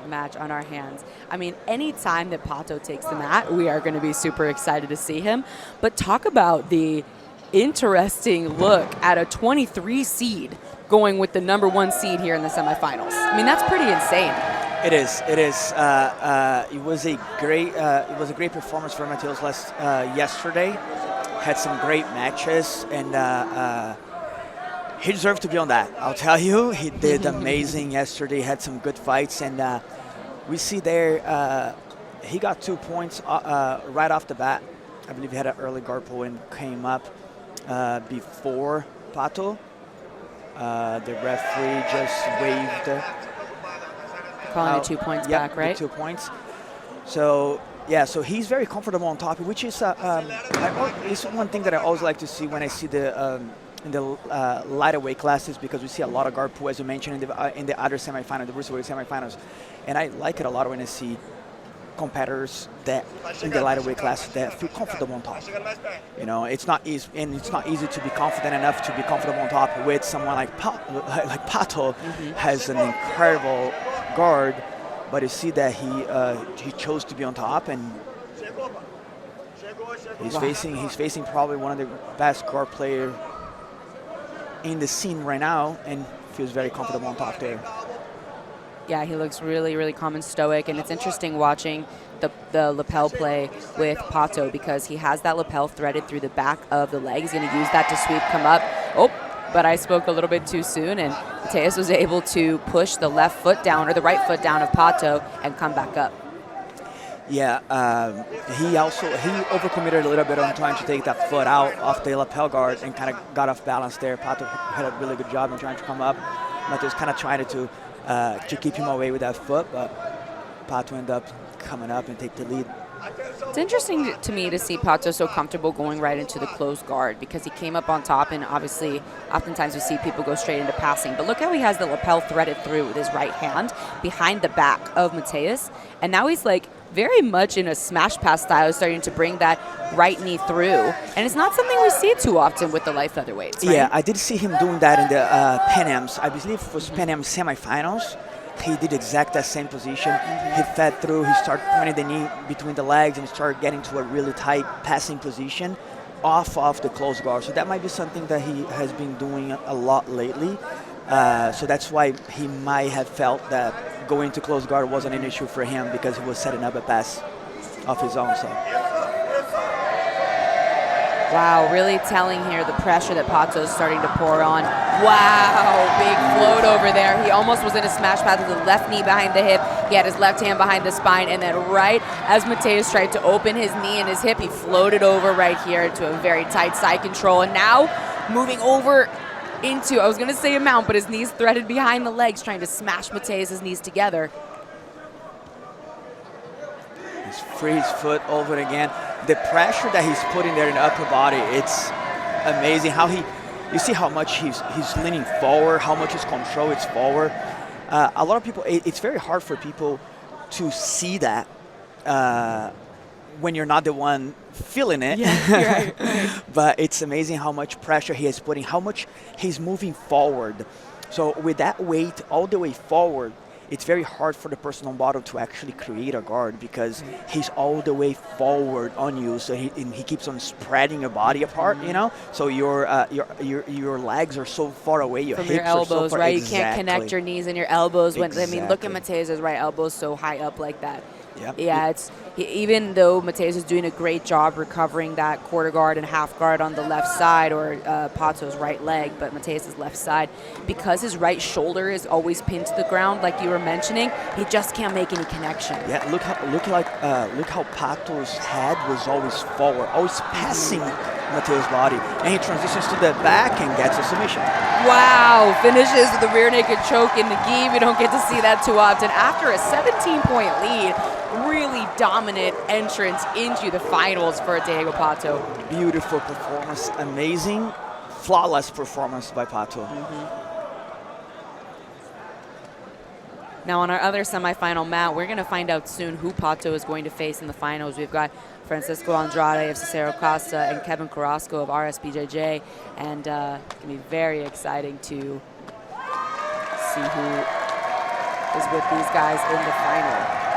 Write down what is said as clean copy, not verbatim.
match on our hands. I mean, any time that Pato takes the mat, we are going to be super excited to see him. But talk about the interesting look at a 23 seed going with the #1 seed here in the semifinals. I mean, that's pretty insane. It is. It is. It was a great performance for Matheus yesterday. Had some great matches, and he deserved to be on that. I'll tell you, he did amazing yesterday. Had some good fights, and we see there he got 2 points right off the bat. I believe he had an early guard pull and came up before Pato. The referee just waved. Calling it 2 points back, right? 2 points. So yeah, so he's very comfortable on top, which is it's one thing that I always like to see when I see the in the lighter weight classes, because we see a lot of guard pull, as you mentioned, in the other semifinal, the Bruce semifinals, and I like it a lot when I see competitors that in the lighter weight class that feel comfortable on top. You know, it's not easy, and it's not easy to be confident enough to be comfortable on top with someone like Pato. Has an incredible guard, but you see that he chose to be on top, and he's facing probably one of the best guard players in the scene right now, and feels very comfortable on top there. Yeah, he looks really, really calm and stoic, and it's interesting watching the lapel play with Pato, because he has that lapel threaded through the back of the leg. He's going to use that to sweep, come up. Oh, but I spoke a little bit too soon, and Matheus was able to push the left foot down, or the right foot down of Pato, and come back up. Yeah, he overcommitted a little bit on trying to take that foot out off the lapel guard and kind of got off balance there. Pato had a really good job in trying to come up. Matheus kind of tried to keep him away with that foot, but Pato ended up coming up and take the lead. It's interesting to me to see Pato so comfortable going right into the closed guard, because he came up on top, and obviously oftentimes we see people go straight into passing. But look how he has the lapel threaded through with his right hand behind the back of Matheus, and now he's like very much in a smash pass style, starting to bring that right knee through. And it's not something we see too often with the light featherweights, right? Yeah, I did see him doing that in the Pan Ams. I believe it was Pan Am semifinals. He did exact that same position. He fed through, he started pointing the knee between the legs and started getting to a really tight passing position off of the closed guard. So that might be something that he has been doing a lot lately. So that's why he might have felt that going to closed guard wasn't an issue for him, because he was setting up a pass of his own. So. Wow, really telling here the pressure that Pato is starting to pour on. Wow, big float over there. He almost was in a smash pass with the left knee behind the hip. He had his left hand behind the spine, and then right as Matheus tried to open his knee and his hip, he floated over right here into a very tight side control. And now moving over into, I was going to say a mount, but his knees threaded behind the legs, trying to smash Matheus' knees together. He's free his foot over again. The pressure that he's putting there in the upper body, it's amazing how you see how much he's leaning forward, how much his control is forward. A lot of people, it's very hard for people to see that when you're not the one feeling it. Yeah, right. But it's amazing how much pressure he is putting, how much he's moving forward. So with that weight all the way forward, it's very hard for the person on bottom to actually create a guard, because he's all the way forward on you. So he keeps on spreading your body apart, you know. So your legs are so far away, your from hips your elbows, are so far, right? exactly. You can't connect your knees and your elbows. Exactly. I mean, look at Matheus' right elbow so high up like that. Yep. Yeah, even though Matheus is doing a great job recovering that quarter guard and half guard on the left side, or Pato's right leg, but Matheus' left side, because his right shoulder is always pinned to the ground, like you were mentioning, he just can't make any connection. Yeah, look how Pato's head was always forward, always passing Matheus' body, and he transitions to the back and gets a submission. Wow, finishes with a rear naked choke in the gi. We don't get to see that too often. After a 17-point lead, really dominant entrance into the finals for Diego Pato. Beautiful performance, amazing, flawless performance by Pato. Now on our other semifinal mat, we're going to find out soon who Pato is going to face in the finals. We've got Francisco Andrade of Cicero Costa and Kevin Carrasco of RSBJJ, and it's going to be very exciting to see who is with these guys in the final.